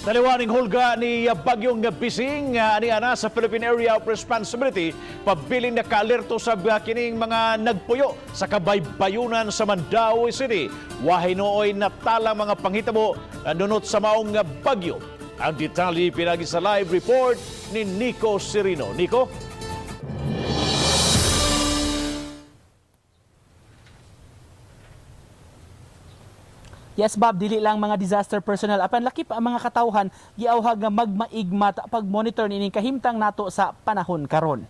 Taliwaning hulga ni Bagyong Bising ani ana sa Philippine Area of Responsibility pabiling naka-alerto sa kining mga nagpuyo sa kabaybayunan sa Mandaue City. Wahay nooy natala mga panghitabo nunot sa maong bagyo. Ang detalye pinagi sa live report ni Nico Serino. Nico? Yes, Bob, dili lang mga disaster personnel. Apan lakip ang mga katawhan, giawhag nga magmaigmat pag-monitor nining kahimtang nato sa panahon karon.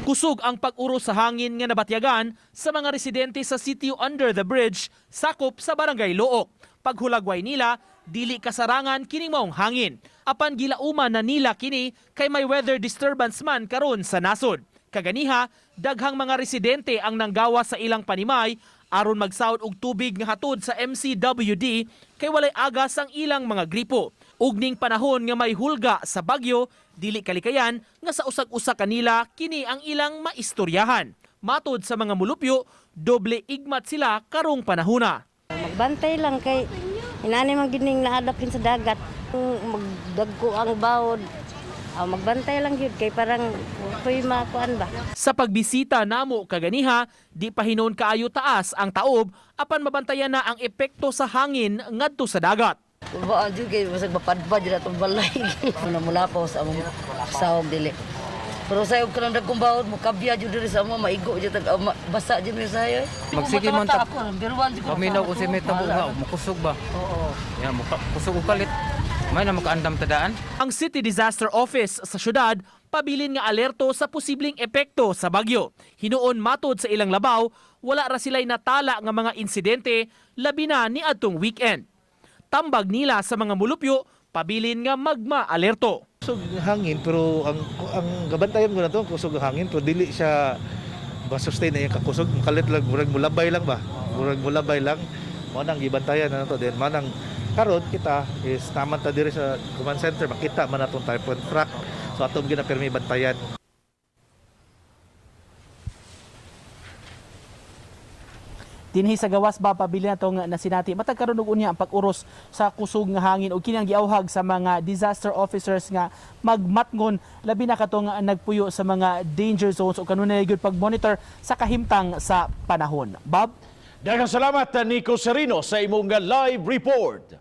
Kusog ang pag-uro sa hangin nga nabatyagan sa mga residente sa sitio under the bridge, sakop sa Barangay Look. Paghulagway nila, dili kasarangan kining maong hangin. Apan gilauman na nila kini kay may weather disturbance man karon sa nasod. Kaganiha, daghang mga residente ang nanggawa sa ilang panimay aron magsaud og tubig nga hatod sa MCWD kay walay agas ang ilang mga gripo. Ugning panahon nga may hulga sa bagyo, dili kalikayan nga sa usag-usa kanila kini ang ilang maistoryahan. Matod sa mga mulupyo, doble igmat sila karong panahona. Magbantay lang kay inani man gining naadapin sa dagat. Magdagko ang bawod. Magbantay lang yun kay parang ko'y makuan ba. Sa pagbisita namo kaganiha, di pa hinon kaayo taas ang taob apan mabantayan na ang epekto sa hangin ngadto sa dagat. Baan jud kay basag mapadpad jud atong balay. Mula pa sa among sawog dili. Pero sayog kanang dagkong bawod mo kabya jud diri sa amo maigo jud tag basa jud mi sayo. Magsige man ta. Biruan jud ko. Paminaw ko si Meta buha, makusog ba? Oo. Yan, makusog upalit. May na makaandam tadaan. Ang City Disaster Office sa syudad pabilin nga alerto sa posibleng epekto sa bagyo. Hinuon matod sa ilang labaw, wala ra sila'y natala nga mga insidente labi na ni adtong weekend. Tambag nila sa mga mulupyo, pabilin nga magma-alerto. Kusog hangin pero ang gabantayan ko na to kusog hangin pero dili siya ma-sustain na yung kakusog. Kalit lang murag mulabay lang ba? Murag mulabay lang. Manang gibantayan na to din. Manang karon kita is naman ta diri sa command center makita man natong typhoon track. So atong ginapirmi bantayan. Dinhi sa gawas ba pabili na itong nasinati. Matag karon og unya ang pag-uros sa kusog nga hangin o kinang giawhag sa mga disaster officers nga magmatngon labi na katong nagpuyo sa mga danger zones o kanunay gyud pag-monitor sa kahimtang sa panahon. Bob? Daghang salamat Nico Serino sa imong live report.